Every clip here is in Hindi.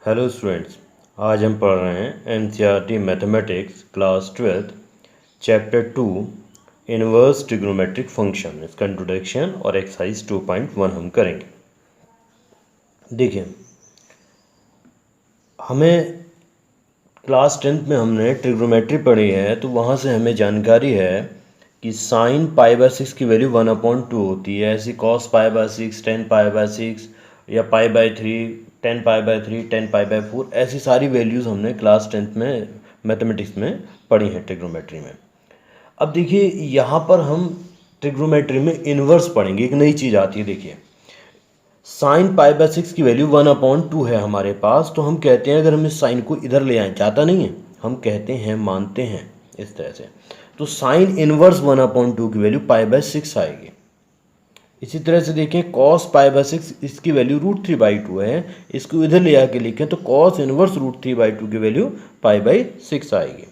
हेलो स्टूडेंट्स, आज हम पढ़ रहे हैं NCERT mathematics class 12th chapter 2 inverse trigonometric function. इसका इंट्रोडक्शन और एक्सरसाइज 2.1 हम करेंगे। देखिए, हमें क्लास 10th में हमने ट्रिग्नोमेट्री पढ़ी है, तो वहाँ से हमें जानकारी है कि साइन π/6 की वैल्यू 1/2 होती है। ऐसी कॉस π/6, टेन π/6 या π/3, 10π/3, 10π/4, ऐसी सारी वैल्यूज़ हमने क्लास 10th में मैथमेटिक्स में पढ़ी हैं ट्रिग्नोमेट्री में। अब देखिए, यहाँ पर हम ट्रिग्नोमेट्री में इन्वर्स पढ़ेंगे। एक नई चीज़ आती है। देखिए, साइन π/6 की वैल्यू 1/2 है हमारे पास, तो हम कहते हैं अगर हम इस साइन को इधर ले आएँ, जाता नहीं है, हम कहते हैं, मानते हैं इस तरह से, तो साइन इनवर्स 1/2 की वैल्यू π/6 आएगी। इसी तरह से देखें, cos π/6 इसकी वैल्यू √3/2 है, इसको इधर ले आके लिखें तो cos इनवर्स √3/2 की वैल्यू π/6 आएगी।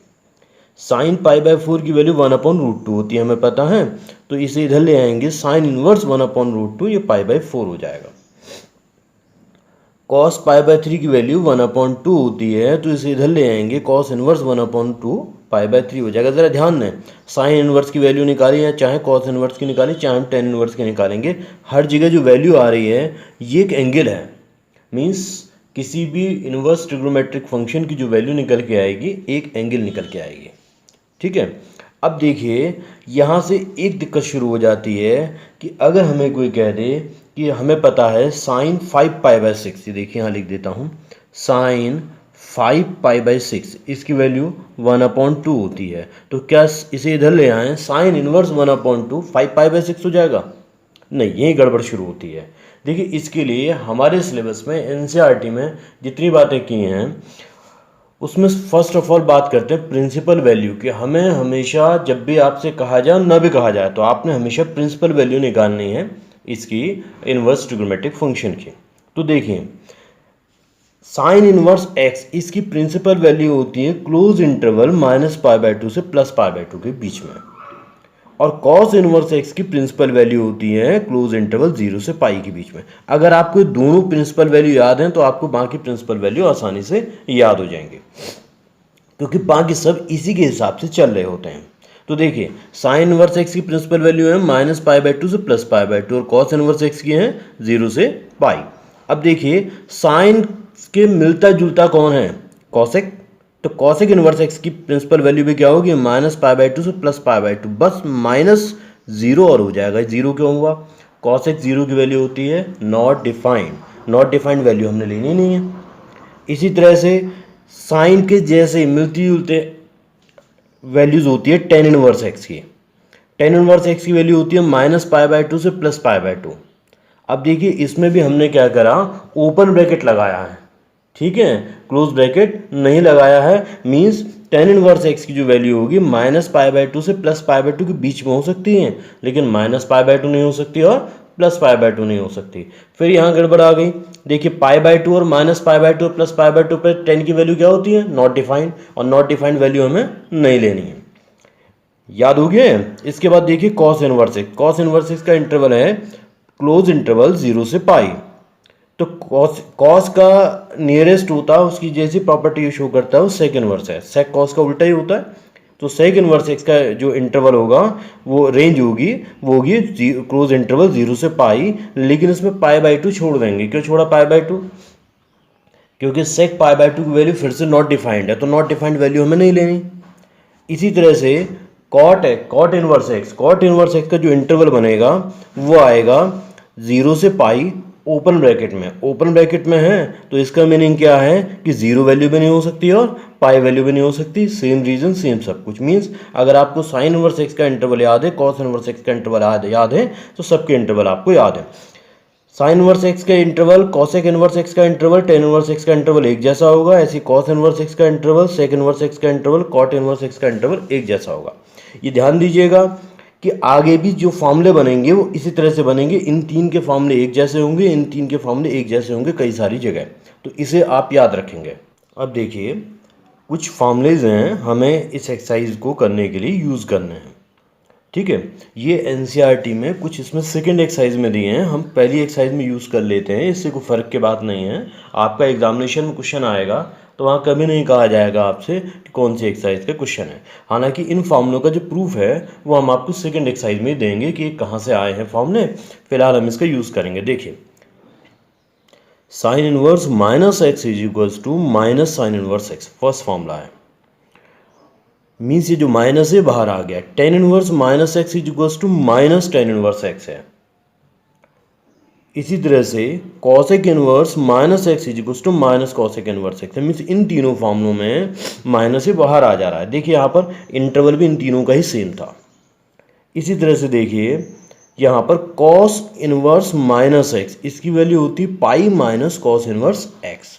साइन π/4 की वैल्यू 1/√2 होती है, हमें पता है, तो इसे इधर ले आएंगे, साइन इनवर्स 1/√2, ये π/4 हो जाएगा। cos π/3 की वैल्यू 1/2 होती है, तो इसे इधर ले आएंगे, cos इनवर्स 1/2 π/3 हो जाएगा। ज़रा ध्यान दें, साइन इनवर्स की वैल्यू निकाली है, चाहे cos इनवर्स की निकाली, चाहे हम टेन इनवर्स की निकालेंगे, हर जगह जो वैल्यू आ रही है ये एक एंगल है। मीन्स किसी भी इनवर्स ट्रिग्नोमेट्रिक फंक्शन की जो वैल्यू निकल के आएगी, एक एंगल निकल के आएगी। ठीक है। अब देखिए, यहाँ से एक दिक्कत शुरू हो जाती है कि अगर हमें कोई कह दे कि हमें पता है साइन 5π/6, ये देखिए यहाँ लिख देता हूँ, साइन 5π/6 इसकी वैल्यू 1/2 होती है, तो क्या इसे इधर ले आएँ, साइन इनवर्स 1/2 5π/6 हो जाएगा? नहीं, यही गड़बड़ शुरू होती है। देखिए, इसके लिए हमारे सिलेबस में एनसीईआरटी में जितनी बातें की हैं उसमें फर्स्ट ऑफ ऑल बात करते हैं प्रिंसिपल वैल्यू की। हमें हमेशा जब भी आपसे कहा जाए, ना भी कहा जाए, तो आपने हमेशा प्रिंसिपल वैल्यू निकालनी है इसकी इनवर्स ट्रिग्नोमेट्रिक फंक्शन की। तो देखिए, साइन इनवर्स x इसकी प्रिंसिपल वैल्यू होती है क्लोज इंटरवल -π/2 से +π/2 के बीच में, और cos इनवर्स x की प्रिंसिपल वैल्यू होती है क्लोज इंटरवल 0 से पाई के बीच में। अगर आपको दोनों प्रिंसिपल वैल्यू याद हैं तो आपको बाकी प्रिंसिपल वैल्यू आसानी से याद हो जाएंगे, क्योंकि बाकी सब इसी के हिसाब से चल रहे होते हैं। तो देखिए, साइन इनवर्स x की प्रिंसिपल वैल्यू है -π/2 से +π/2, और cos इनवर्स x की है 0 से पाई। अब देखिए, साइन के मिलता जुलता कौन है? कॉसेक। तो कॉसेक इनवर्स x की प्रिंसिपल वैल्यू भी क्या होगी? -π/2 से +π/2, बस -0 और हो जाएगा। 0 क्यों हुआ? कॉसेक 0 की वैल्यू होती है not defined, not defined value हमने लेनी नहीं है। इसी तरह से साइन के जैसे मिलती जुलते वैल्यूज होती है टेन इनवर्स x की। टेन इनवर्स x की वैल्यू होती है -π/2 से +π/2। अब देखिए, इसमें भी हमने क्या करा, ओपन ब्रैकेट लगाया है। ठीक है, क्लोज ब्रैकेट नहीं लगाया है। मीन्स टेन इनवर्स x की जो वैल्यू होगी -π/2 से +π/2 के बीच में हो सकती है, लेकिन -π/2 नहीं हो सकती और +π/2 नहीं हो सकती। फिर यहाँ गड़बड़ आ गई। देखिए, π/2 और -π/2 और +π/2 पर टेन की वैल्यू क्या होती है? नॉट डिफाइंड, और नॉट डिफाइंड वैल्यू हमें नहीं लेनी है। याद हो गया? इसके बाद देखिए, cos inverse x, cos inverse x का इंटरवल है क्लोज इंटरवल 0 से पाई। तो cos का नियरेस्ट होता है, उसकी जैसी प्रॉपर्टी शो करता है वो सेक इनवर्स है। सेक cos का उल्टा ही होता है। तो सेक इनवर्स x का जो इंटरवल होगा, वो रेंज होगी, वो होगी क्लोज इंटरवल 0 से पाई, लेकिन इसमें π/2 छोड़ देंगे। क्यों छोड़ा π/2? क्योंकि सेक π/2 की वैल्यू फिर से नॉट डिफाइंड है, तो नॉट डिफाइंड वैल्यू हमें नहीं लेनी। इसी तरह से कॉट है, cot inverse x, cot inverse x का जो इंटरवल बनेगा वो आएगा 0 से पाई ओपन ब्रैकेट में। ओपन ब्रैकेट में है तो इसका मीनिंग क्या है कि 0 वैल्यू भी नहीं हो सकती और पाई वैल्यू भी नहीं हो सकती। सेम रीजन, सेम सब कुछ। मीन्स अगर आपको साइन इनवर्स x का इंटरवल याद है, कॉस इनवर्स x का इंटरवल याद है, तो सबके इंटरवल आपको याद है। साइन इनवर्स x का इंटरवल, कॉसेक इनवर्स x का इंटरवल, टेन इनवर्स x का इंटरवल एक जैसा होगा। ऐसी कॉस इनवर्स x का इंटरवल, सेक इनवर्स x का इंटरवल, कॉट इनवर्स x का इंटरवल एक जैसा होगा। ये ध्यान दीजिएगा कि आगे भी जो फॉर्मूले बनेंगे वो इसी तरह से बनेंगे। इन तीन के फॉर्मूले एक जैसे होंगे, इन तीन के फॉर्मूले एक जैसे होंगे कई सारी जगह, तो इसे आप याद रखेंगे। अब देखिए, कुछ फॉर्मूलेज हैं हमें इस एक्सरसाइज को करने के लिए यूज़ करने हैं। ठीक है। ये एनसीईआरटी में कुछ इसमें सेकंड एक्सरसाइज में दिए हैं, हम पहली एक्सरसाइज में यूज़ कर लेते हैं, इससे कोई फ़र्क की बात नहीं है। आपका एग्जामिनेशन में क्वेश्चन आएगा तो वहाँ कभी नहीं कहा जाएगा आपसे कि कौन सी एक्सरसाइज का क्वेश्चन है। हालांकि इन फॉर्मूलों का जो प्रूफ है वो हम आपको सेकंड एक्सरसाइज में देंगे कि कहाँ से आए हैं फॉर्मूले। फिलहाल हम इसका यूज़ करेंगे। देखिए, sine inverse minus x is equals to minus sine inverse x, first formula है। मीन्स ये जो माइनस है बाहर आ गया। Tan inverse minus x is equals to minus tan inverse x है। इसी तरह से cosec inverse minus x is equals to minus cosec inverse x है। मीन्स इन तीनों फॉर्मूलों में माइनस से बाहर आ जा रहा है। देखिए यहाँ पर इंटरवल भी इन तीनों का ही सेम था। इसी तरह से देखिए यहाँ पर कॉस इनवर्स माइनस एक्स, इसकी वैल्यू होती है pi minus cos inverse x.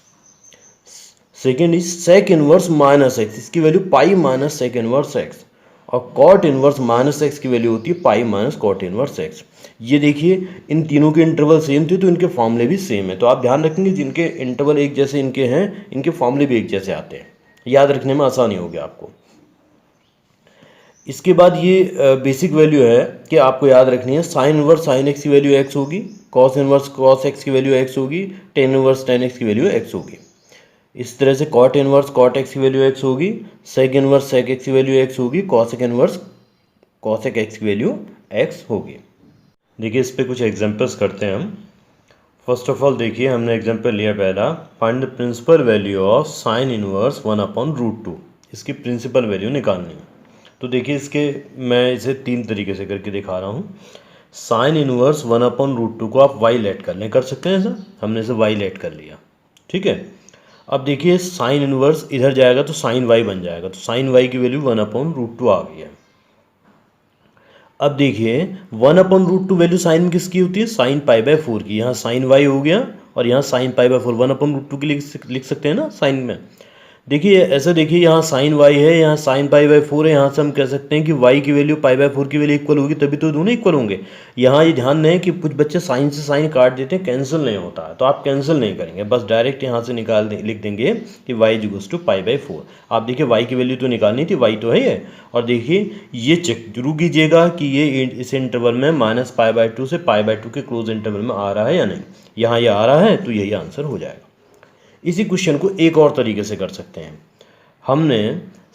Second is sec inverse minus x, इसकी value pi minus sec inverse x. और कॉट इनवर्स माइनस एक्स की वैल्यू होती है pi minus cot inverse x. ये देखिए इन तीनों के इंटरवल सेम थे तो इनके फॉर्मूले भी सेम है। तो आप ध्यान रखेंगे जिनके इंटरवल एक जैसे इनके हैं, इनके फॉर्मूले भी एक जैसे आते हैं। याद रखने में आसानी होगी आपको। इसके बाद ये बेसिक वैल्यू है कि आपको याद रखनी है। साइन इनवर्स साइन एक्स की वैल्यू एक्स होगी, कॉस इनवर्स कॉस एक्स की वैल्यू एक्स होगी, टेन इनवर्स टेन एक्स की वैल्यू एक्स होगी। इस तरह से कॉट इनवर्स कॉट एक्स की वैल्यू एक्स होगी, सेक इनवर्स सेक एक्स की वैल्यू एक्स होगी, कॉसेक इनवर्स कॉसेक एक्स की वैल्यू एक्स होगी। देखिए इस पे कुछ एग्जांपल्स करते हैं हम। फर्स्ट ऑफ ऑल देखिए हमने एग्जांपल लिया पहला, find the principal value of sine inverse 1/√2। इसकी प्रिंसिपल वैल्यू निकालनी है। तो देखिए इसके मैं इसे तीन तरीके से करके दिखा रहा हूँ। साइन इनवर्स 1/√2 को आप वाई लेट कर लें, कर सकते हैं ऐसा। हमने इसे वाई लेट कर लिया, ठीक है। अब देखिए साइन इनवर्स इधर जाएगा तो साइन वाई बन जाएगा, तो साइन वाई की वैल्यू 1/√2 आ गई है। अब देखिए 1/√2 वैल्यू साइन में किसकी होती है, साइन π/4 की। यहाँ साइन वाई हो गया और यहाँ साइन π/4, 1/√2 की लिख सकते हैं ना साइन में। देखिए ऐसा देखिए यहाँ साइन वाई है, यहाँ साइन π/4 है। यहाँ से हम कह सकते हैं कि वाई की वैल्यू π/4 की वैल्यू इक्वल होगी, तभी तो दोनों इक्वल होंगे। यहाँ ये ध्यान दें कि कुछ बच्चे साइन से साइन काट देते हैं, कैंसिल नहीं होता है। तो आप कैंसिल नहीं करेंगे, बस डायरेक्ट यहाँ से लिख देंगे कि y इक्वल्स टू π/4। आप देखिए y की वैल्यू तो निकालनी थी, y तो है ये। और देखिए ये चेक जरूर कीजिएगा कि ये इस इंटरवल में -π/2 से π/2 के क्लोज इंटरवल में आ रहा है या नहीं। यहाँ ये आ रहा है तो यही आंसर हो जाएगा। इसी क्वेश्चन को एक और तरीके से कर सकते हैं। हमने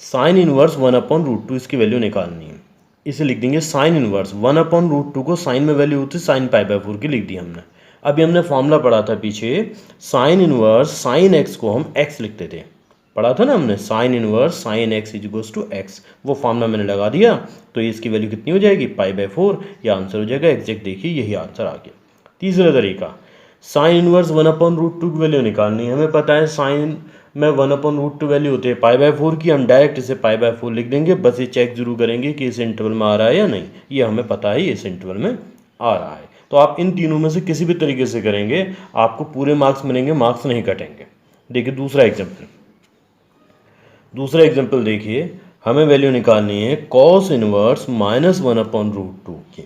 साइन इनवर्स 1/√2 इसकी वैल्यू निकालनी है। इसे लिख देंगे साइन इनवर्स 1/√2 को साइन में वैल्यू होती है साइन π/4 की, लिख दी हमने। अभी हमने फॉर्मूला पढ़ा था पीछे, साइन इनवर्स साइन एक्स को हम एक्स लिखते थे, पढ़ा था ना हमने, sine inverse sine x is equals to x. वो फॉर्मूला मैंने लगा दिया तो इसकी वैल्यू कितनी हो जाएगी, π/4। यह आंसर हो जाएगा एग्जैक्ट। देखिए यही आंसर आ गया। तीसरा तरीका, साइन इनवर्स 1/√2 की वैल्यू निकालनी है। हमें पता है साइन में 1/√2 वैल्यू होती है π/4 की, हम डायरेक्ट इसे π/4 लिख देंगे। बस ये चेक जरूर करेंगे कि इस इंटरवल में आ रहा है या नहीं। ये हमें पता है इस इंटरवल में आ रहा है। तो आप इन तीनों में से किसी भी तरीके से करेंगे आपको पूरे मार्क्स मिलेंगे, मार्क्स नहीं कटेंगे। देखिए दूसरा एग्जाम्पल देखिए, हमें वैल्यू निकालनी है कॉस इनवर्स -1/√2 की।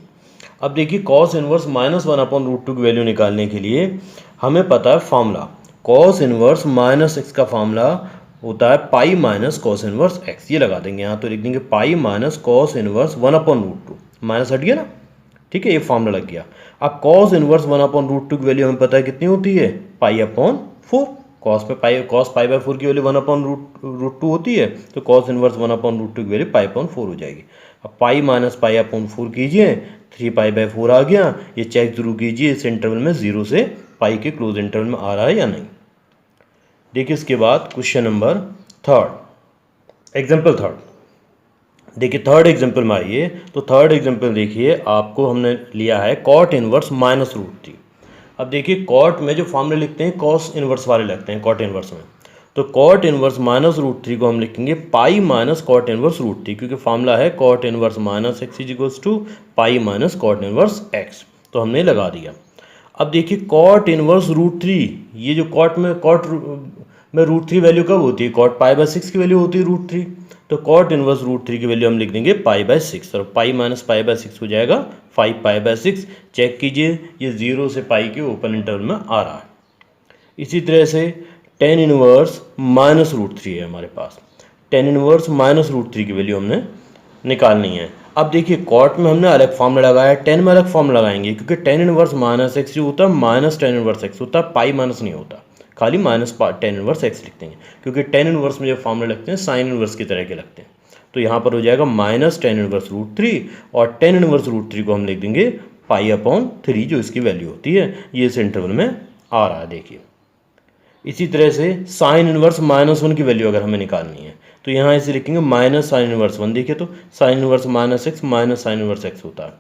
अब देखिए कॉस इनवर्स -1/√2 की वैल्यू निकालने के लिए हमें पता है formula, cos inverse minus x का फॉर्मूला होता है pi minus cos inverse x. ये लगा देंगे यहाँ, तो लिख देंगे पाई माइनस कॉस इनवर्स 1/√2, माइनस हट गया ना, ठीक है, ये फॉर्मूला लग गया। अब कॉस इनवर्स 1/√2 की वैल्यू हमें पता है कितनी होती है, π/4। कॉस π/4 की वैल्यू 1/√2 होती है, तो कॉस इनवर्स 1/√2 की वैल्यू π/4 हो जाएगी। अब पाई माइनस π/4 कीजिए, 3π/4 आ गया। ये चेक जरूर कीजिए इस इंटरवल में 0 से पाई के क्लोज इंटरवल में आ रहा है या नहीं। देखिए इसके बाद question number third, example third. देखिए थर्ड एग्जाम्पल में आइए, तो थर्ड एग्जाम्पल देखिए आपको हमने लिया है कॉट इनवर्स -√3। अब देखिए कॉट में जो फॉर्मूले लिखते हैं कॉस इनवर्स वाले लगते हैं कॉट इनवर्स में, तो कॉट इनवर्स -√3 को हम लिखेंगे पाई माइनस कॉट इनवर्स √3, क्योंकि फॉर्मूला है cot inverse minus x is equals to pi minus cot inverse x. तो हमने लगा दिया। अब देखिए कॉट इनवर्स √3, ये जो कॉट में √3 वैल्यू कब होती है, कॉट π/6 की वैल्यू होती है √3। तो कॉट इनवर्स √3 की वैल्यू हम लिख देंगे π/6, और पाई माइनस π/6 हो जाएगा 5π/6। चेक कीजिए ये 0 से पाई के ओपन इंटरवल में आ रहा है। इसी तरह से टेन इनवर्स -√3 है हमारे पास। टेन इनवर्स -√3 की वैल्यू हमने निकालनी है। अब देखिए कॉट में हमने अलग फॉर्मूला लगाया, टेन में अलग फॉर्मूला लगाएंगे, क्योंकि टेन इनवर्स माइनस एक्स जो होता है माइनस टेन इनवर्स एक्स होता है, पाई माइनस नहीं होता, खाली माइनस टेन इनवर्स एक्स लिखते हैं, क्योंकि टेन इनवर्स में जब फॉर्मूला लगते हैं साइन इनवर्स की तरह के लगते हैं। तो यहाँ पर हो जाएगा minus tan inverse root three, और टेन इनवर्स रूट थ्री को हम लिख देंगे पाई अपॉन थ्री, जो इसकी वैल्यू होती है, ये इस इंटरवल में आ रहा है। देखिए इसी तरह से साइन इनवर्स माइनस वन की वैल्यू अगर हमें निकालनी है तो यहाँ इसे लिखेंगे माइनस साइन इनवर्स वन। देखिए तो sine inverse minus x minus sine inverse x होता है।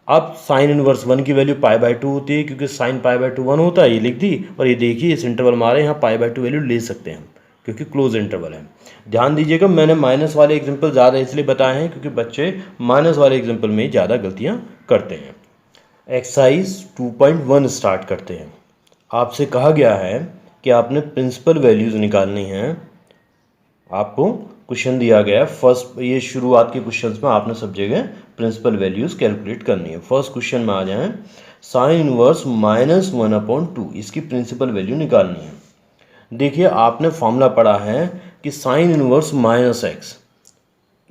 अब साइन इनवर्स वन की वैल्यू पाई बाय टू होती है, क्योंकि sine pi by two one होता है, ये लिख दी। और ये देखिए इस इंटरवल में आ रहे हैं, यहाँ पाई बाय टू वैल्यू ले सकते हैं हम, क्योंकि क्लोज इंटरवल है। ध्यान दीजिएगा मैंने माइनस वाले एग्जाम्पल ज़्यादा इसलिए बताए हैं क्योंकि बच्चे माइनस वाले एग्जाम्पल में ज़्यादा गलतियाँ करते हैं। एक्सरसाइज 2.1 स्टार्ट करते हैं। आपसे कहा गया है कि आपने प्रिंसिपल वैल्यूज़ निकालनी हैं। आपको क्वेश्चन दिया गया है, फर्स्ट ये शुरुआत के क्वेश्चंस में आपने सब जगह प्रिंसिपल वैल्यूज़ कैलकुलेट करनी है। फर्स्ट क्वेश्चन में आ जाएं, sign inverse minus one upon two, इसकी प्रिंसिपल वैल्यू निकालनी है। देखिए आपने फॉर्मूला पढ़ा है कि साइन इनवर्स माइनस एक्स,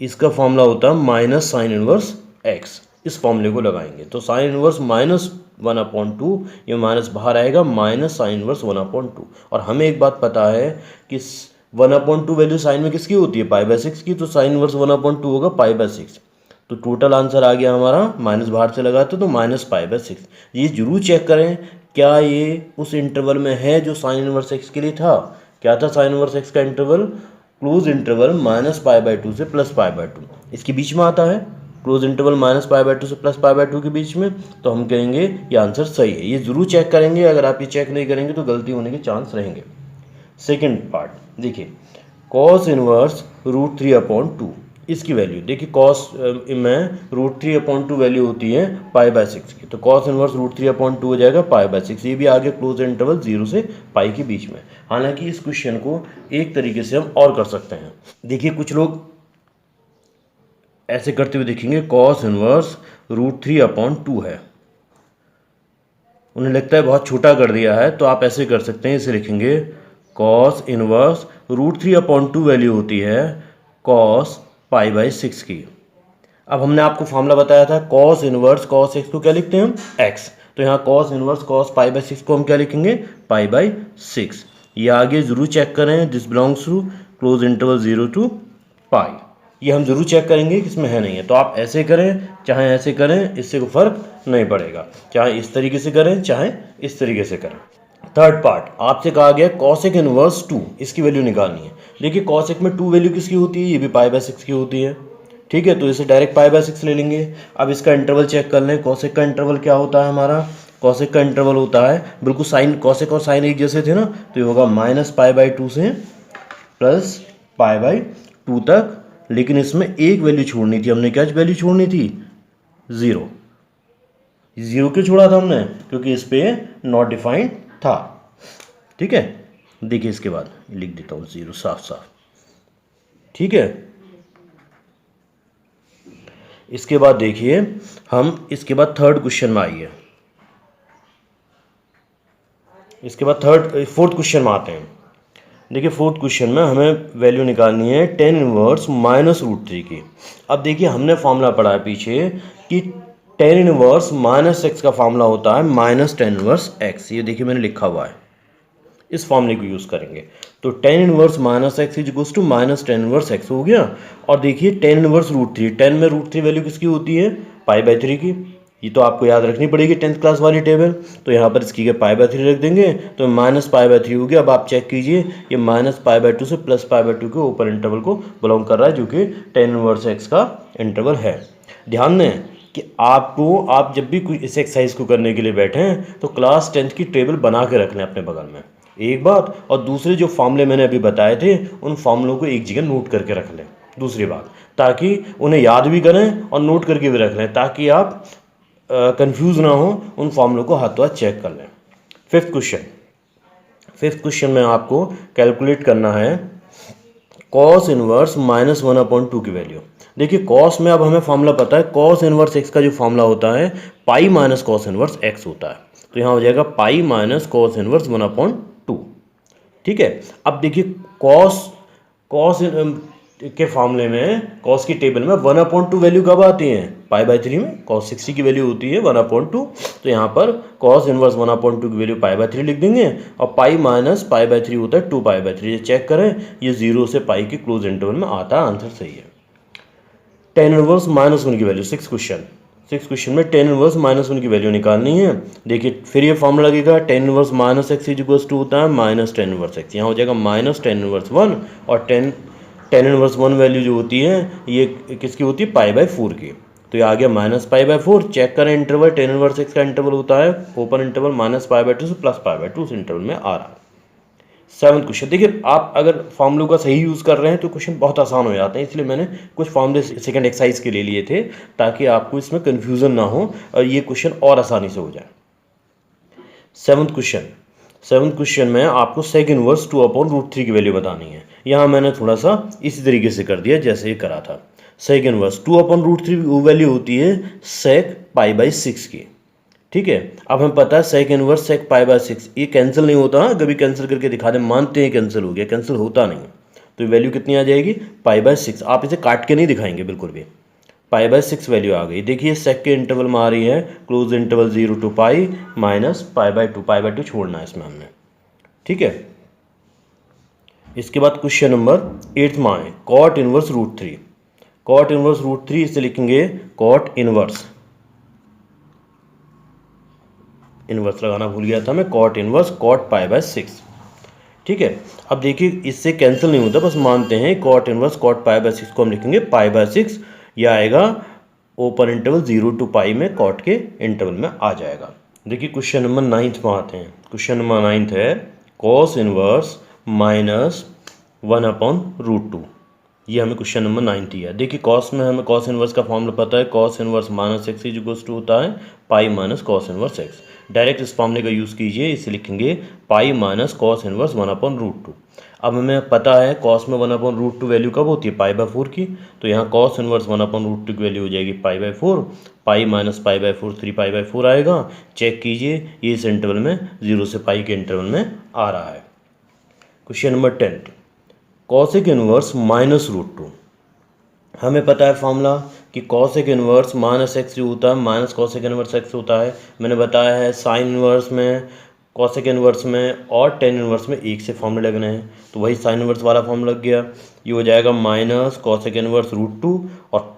इसका फॉर्मूला होता है माइनस साइन इनवर्स एक्स। इस फॉर्मूले को लगाएंगे तो sine inverse minus one upon two, ये माइनस बाहर आएगा, minus sine inverse one upon two. और हमें एक बात पता है कि one upon two value sine में किसकी होती है, पाई बाय सिक्स की, तो sine inverse one upon two होगा पाई बाय सिक्स। तो टोटल आंसर आ गया हमारा, माइनस बाहर से लगाते तो माइनस पाई बाय सिक्स। ये जरूर चेक करें क्या ये उस इंटरवल में है जो साइन इनवर्स एक्स के लिए था। क्या था साइन इनवर्स एक्स का interval, close interval minus pi by two से प्लस पाई बाय टू, इसके बीच में आता है close interval minus pi by two से प्लस पाई बाय टू के बीच में। तो हम कहेंगे ये आंसर सही है। ये जरूर चेक करेंगे, अगर आप ये चेक नहीं करेंगे तो गलती होने के चांस रहेंगे। सेकेंड पार्ट देखिए, cos inverse root three upon two, इसकी वैल्यू देखिए, कॉस में root three upon two value होती है पाई बाय सिक्स की, तो cos inverse root three upon two हो जाएगा पाई बाय सिक्स। ये भी आगे क्लोज इंटरवल जीरो से पाई के बीच में। हालांकि इस क्वेश्चन को एक तरीके से हम और कर सकते हैं। देखिए कुछ लोग ऐसे करते हुए देखेंगे, cos inverse root three upon two है, उन्हें लगता है बहुत छोटा कर दिया है, तो आप ऐसे कर सकते हैं, इसे लिखेंगे cos inverse root three upon two value होती है कॉस पाई बाई सिक्स की। अब हमने आपको फॉर्मूला बताया था कॉस इनवर्स कॉस एक्स को क्या लिखते हैं हम, एक्स। तो यहाँ cos inverse cos pi by six को हम क्या लिखेंगे, पाई बाई सिक्स। ये आगे जरूर चेक करें, this belongs to close interval zero to pi, ये हम जरूर चेक करेंगे कि इसमें है नहीं है। तो आप ऐसे करें चाहे ऐसे करें, इससे कोई फर्क नहीं पड़ेगा, चाहे इस तरीके से करें चाहे इस तरीके से करें। थर्ड पार्ट आपसे कहा गया कॉसेक इनवर्स टू, इसकी वैल्यू निकालनी है। देखिए कॉसेक में टू वैल्यू किसकी होती है, ये भी पाई बाय सिक्स की होती है, ठीक है, तो इसे डायरेक्ट पाई बाय सिक्स ले लेंगे। अब इसका इंटरवल चेक कर लें, कॉसेक का इंटरवल क्या होता है हमारा, कॉसेक का इंटरवल होता है बिल्कुल साइन, कॉसेक और साइन एक जैसे थे ना, तो ये होगा माइनस पाई बाई टू से प्लस पाई बाई टू तक, लेकिन इसमें एक वैल्यू छोड़नी थी हमने, क्या वैल्यू छोड़नी थी, जीरो। जीरो क्यों छोड़ा था हमने, क्योंकि इस पे नॉट डिफाइंड था, ठीक है। देखिए इसके बाद लिख देता हूँ जीरो साफ साफ, ठीक है। इसके बाद देखिए हम इसके बाद थर्ड क्वेश्चन में आइए, इसके बाद फोर्थ क्वेश्चन में आते हैं। देखिए फोर्थ क्वेश्चन में हमें वैल्यू निकालनी है tan inverse minus root three की। अब देखिए हमने फॉर्मूला पढ़ा है पीछे कि टेन इनवर्स माइनस एक्स का फॉर्मूला होता है माइनस टेन इनवर्स एक्स, ये देखिए मैंने लिखा हुआ है, इस फॉर्मूले को यूज़ करेंगे। तो tan inverse minus x is equals to minus tan inverse x हो गया। और देखिए tan inverse root three, tan में रूट थ्री वैल्यू किसकी होती है, पाई बाय थ्री की, ये तो आपको याद रखनी पड़ेगी टेंथ क्लास वाली टेबल। तो यहाँ पर इसकी पाई बाय थ्री रख देंगे, तो माइनस पाई बाय थ्री हो गया। अब आप चेक कीजिए ये माइनस पाई बाय टू से प्लस पाई बाय टू के ऊपर इंटरवल को बिलोंग कर रहा है, जो कि टेन इनवर्स एक्स का इंटरवल है। ध्यान दें कि आपको, आप जब भी कोई इस एक्सरसाइज को करने के लिए बैठें तो क्लास टेंथ की टेबल बना के रख लें अपने बगल में, एक बात। और दूसरे जो फॉर्मूले मैंने अभी बताए थे उन फॉर्मूलों को एक जगह नोट करके रख लें, दूसरी बात, ताकि उन्हें याद भी करें और नोट करके भी रख लें, ताकि आप कंफ्यूज ना हो, उन फॉर्मूलों को हाथों हाथ चेक कर लें। फिफ्थ क्वेश्चन में आपको कैलकुलेट करना है cos inverse minus one upon two की वैल्यू। देखिए कॉस में अब हमें फॉर्मूला पता है, कॉस इनवर्स एक्स का जो फॉर्मूला होता है pi minus cos inverse x होता है। तो यहाँ हो जाएगा पाई minus cos inverse one upon two, ठीक है। अब देखिए के फॉर्मूले में कॉस की टेबल में 1/2 वैल्यू कब आती है? π/3 में कॉस 60 की वैल्यू होती है 1/2, तो यहाँ पर कॉस इनवर्स 1/2 की वैल्यू π/3 लिख देंगे और पाई माइनस π/3 होता है 2π/3। ये चेक करें, ये 0 से पाई के क्लोज इंटरवल में आता है, आंसर सही है। tan इनवर्स -1 की वैल्यू, 6 क्वेश्चन में tan इनवर्स -1 की वैल्यू निकालनी है। देखिए फिर ये फॉर्मूला लगेगा, tan inverse -x equals to होता है -tan इनवर्स x, यहाँ हो जाएगा -tan इनवर्स 1 और tan इनवर्स 1 वैल्यू जो होती है ये किसकी होती है? π/4 की, तो ये आ गया -π/4। चेक करें इंटरवल, tan इनवर्स x का इंटरवल होता है ओपन इंटरवल -π/2 से +π/2 इंटरवल में आ रहा है। 7वां क्वेश्चन, देखिए आप अगर फॉर्मूलों का सही यूज़ कर रहे हैं तो क्वेश्चन बहुत आसान हो जाते हैं, इसलिए मैंने कुछ फॉर्मूले सेकंड एक्सरसाइज के ले लिए थे ताकि आपको इसमें कन्फ्यूज़न ना हो और ये क्वेश्चन और आसानी से हो जाए। 7वां क्वेश्चन में आपको सेक इनवर्स 2/√3 की वैल्यू बतानी है। यहाँ मैंने थोड़ा सा इसी तरीके से कर दिया जैसे ये करा था। सेक इनवर्स 2/√3 वो वैल्यू होती है सेक π/6 की, ठीक है। अब हमें पता है सेक इनवर्स सेक π/6 ये कैंसिल नहीं होता, कभी कैंसिल करके दिखा दें, मानते हैं कैंसिल हो गया, कैंसिल होता नहीं। तो वैल्यू कितनी आ जाएगी? π/6। आप इसे काट के नहीं दिखाएंगे बिल्कुल भी, π/6 वैल्यू आ गई। देखिए सेक के इंटरवल में आ रही है क्लोज इंटरवल 0 to π -π/2 छोड़ना है इसमें हमने, ठीक है। इसके बाद क्वेश्चन नंबर 8 में आए कॉट इनवर्स √3। कॉट इनवर्स √3 इसे लिखेंगे कॉट इनवर्स लगाना भूल गया था मैं, कॉट इनवर्स कॉट π/6, ठीक है। अब देखिए इससे कैंसिल नहीं होता, बस मानते हैं कॉट इनवर्स कॉट π/6 को हम लिखेंगे π/6, यह आएगा ओपन इंटरवल 0 to π में कॉट के इंटरवल में आ जाएगा। देखिए क्वेश्चन नंबर 9 में आते हैं। क्वेश्चन नंबर 9 है कॉस इनवर्स -1/√2। ये हमें क्वेश्चन नंबर 9 दिया। देखिए कॉस में हमें कॉस इनवर्स का फॉर्मूला पता है, cos inverse -x equals to होता है pi minus cos inverse x। Direct इस फॉर्मूले का यूज़ कीजिए, इसे लिखेंगे पाई माइनस कॉस इनवर्स 1/√2। अब हमें पता है कॉस में 1/√2 वैल्यू कब होती है? π/4 की, तो यहाँ कॉस इनवर्स 1/√2 की वैल्यू हो जाएगी π/4, पाई माइनस π/4 3π/4 आएगा। चेक कीजिए ये इस इंटरवल में 0 से पाई के इंटरवल में आ रहा है। Question number 10 cosec inverse -√2। हमें पता है फॉर्मूला कि कॉसेक इनवर्स -x जो होता है माइनस कॉसेक इनवर्स x होता है। मैंने बताया है साइन इनवर्स में, कॉसेक इनवर्स में और टेन इनवर्स में एक से फॉर्मूले लगने हैं, तो वही साइन इनवर्स वाला फॉर्मूला लग गया। ये हो जाएगा माइनस कॉसेक इनवर्स √2 और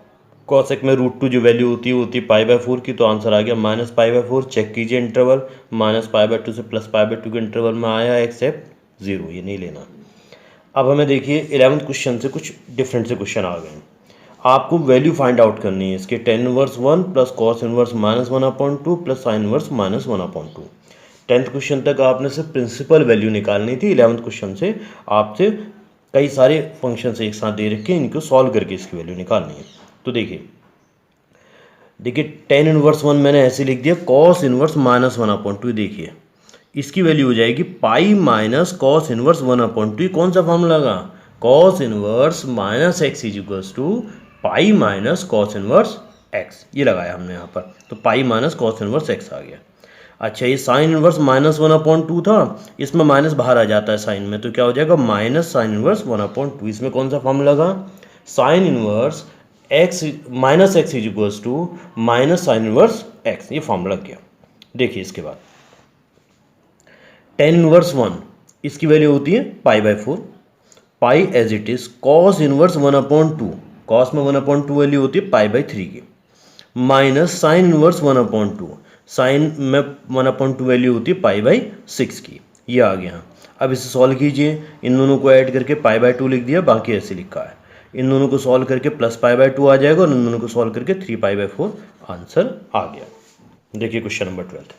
कॉसेक में √2 जो वैल्यू होती है π/4 की, तो आंसर आ गया -π/4। चेक कीजिए इंटरवल -π/2 से +π/2 के इंटरवल में आया एक्सेप्ट 0, ये नहीं लेना। अब हमें देखिए 11वें क्वेश्चन से कुछ डिफरेंट से क्वेश्चन आ गए हैं। आपको वैल्यू फाइंड आउट करनी है इसके tan inverse 1 plus cos inverse -1/2 plus sign inverse -1/2। 10th question तक आपने सिर्फ प्रिंसिपल वैल्यू निकालनी थी। 11वें क्वेश्चन से आपसे कई सारे फंक्शन एक साथ दे रखे हैं, इनको सॉल्व करके इसकी वैल्यू निकालनी है। तो देखिए tan इनवर्स 1 मैंने ऐसे लिख दिया कॉस इनवर्स -1/2। देखिए इसकी वैल्यू हो जाएगी पाई माइनस कॉस इनवर्स 1/2। कौन सा फॉर्मूला लगा? Cos inverse -x equals to pi minus cos inverse x, ये लगाया हमने यहाँ पर, तो pi minus cos inverse x आ गया। अच्छा ये साइन इनवर्स -1/2 था, इसमें माइनस बाहर आ जाता है साइन में, तो क्या हो जाएगा माइनस साइन इनवर्स 1/2। इसमें कौन सा फॉर्मूला लगा? Sine inverse x -x equals to minus sine inverse x, ये फॉर्मूला लग गया। देखिए इसके बाद tan इनवर्स 1 इसकी वैल्यू होती है π/4, pi as it is cos inverse 1/2, cos में 1/2 वैल्यू होती है π/3 की, माइनस साइन इनवर्स 1/2, साइन में 1/2 वैल्यू होती है π/6 की। ये आ गया। अब इसे सॉल्व कीजिए, इन दोनों को ऐड करके π/2 लिख दिया, बाकी ऐसे लिखा है। इन दोनों को सॉल्व करके प्लस π/2 आ जाएगा और इन दोनों को सॉल्व करके 3π/4 आंसर आ गया। देखिए क्वेश्चन नंबर 12।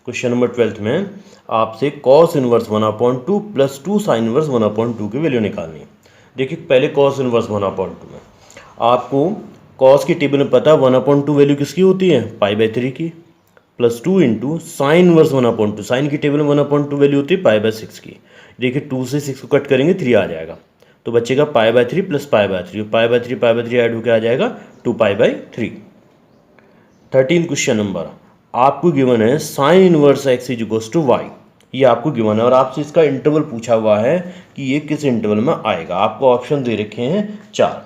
क्वेश्चन नंबर 12 में आपसे cos inverse 1/2 plus 2 sign inverse 1/2 की वैल्यू निकालनी है। देखिए पहले कॉस इनवर्स 1/2 में आपको कॉस की टेबल में पता है 1/2 वैल्यू किसकी होती है? π/3 की, plus 2 into sine inverse 1/2, sine की टेबल में 1/2 वैल्यू होती है π/6 की। देखिए 2 से 6 को कट करेंगे 3 आ जाएगा, तो बचेगा π/3 प्लस π/3, π/3 ऐड होकर आ जाएगा 2π/3। 13 क्वेश्चन नंबर आपको गिवन है sine inverse x equals to y। ये आपको गिवन है और आपसे इसका इंटरवल पूछा हुआ है कि ये किस इंटरवल में आएगा। आपको ऑप्शन दे रखे हैं 4।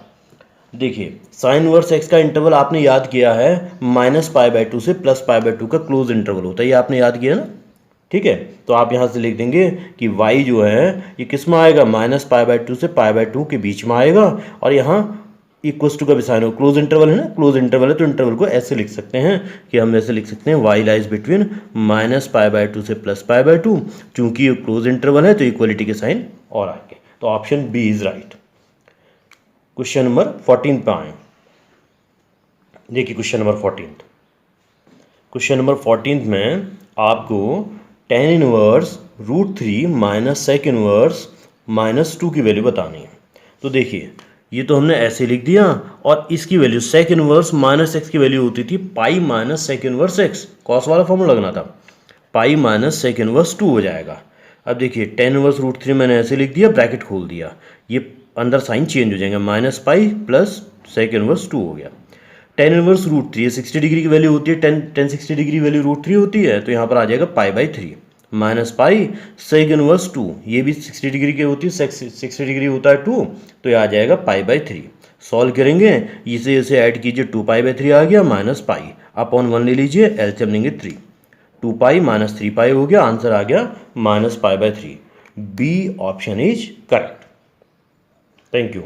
देखिए साइन इनवर्स एक्स का इंटरवल आपने याद किया है -π/2 से +π/2 का क्लोज इंटरवल होता है, ये आपने याद किया ना। ठीक है, तो आप यहाँ से लिख देंगे कि y जो है ये किस में आएगा, -π/2 से π/2 के बीच में आएगा। और यहाँ इक्वल्स टू का भी साइन हो, क्लोज इंटरवल है ना, क्लोज इंटरवल है तो इंटरवल को ऐसे लिख सकते हैं कि हम ऐसे लिख सकते हैं y लाइज बिटवीन -π/2 से +π/2। चूंकि ये क्लोज इंटरवल है तो इक्वलिटी के साइन और आएंगे, तो option B is right. Question number 14 पे आए। देखिए क्वेश्चन नंबर 14। क्वेश्चन नंबर 14 में आपको tan inverse √3 minus sec inverse -2 की वैल्यू बतानी है। तो देखिए ये तो हमने ऐसे लिख दिया और इसकी वैल्यू सेक इनवर्स -x की वैल्यू होती थी pi minus sec inverse x, cos वाला फॉर्मूला लगना था, पाई माइनस सेक इनवर्स 2 हो जाएगा। अब देखिए tan इनवर्स √3 मैंने ऐसे लिख दिया, ब्रैकेट खोल दिया, ये अंदर साइन चेंज हो जाएंगे, -पाई प्लस सेक इनवर्स 2 हो गया। tan इनवर्स √3 60 डिग्री की वैल्यू होती है, tan 60 डिग्री वैल्यू √3 होती है, तो यहाँ पर आ जाएगा π/3 -पाई सेक इनवर्स 2, ये भी 60 डिग्री की होती है, 60 डिग्री होता है 2, तो ये आ जाएगा π/3। सॉल्व करेंगे, इसे ऐड कीजिए, 2π/3 आ गया, -पाई अपॉन 1 ले लीजिए, एलसीएम लेंगे 3, 2π - 3π हो गया, आंसर आ गया -π/3। B option is correct. Thank you.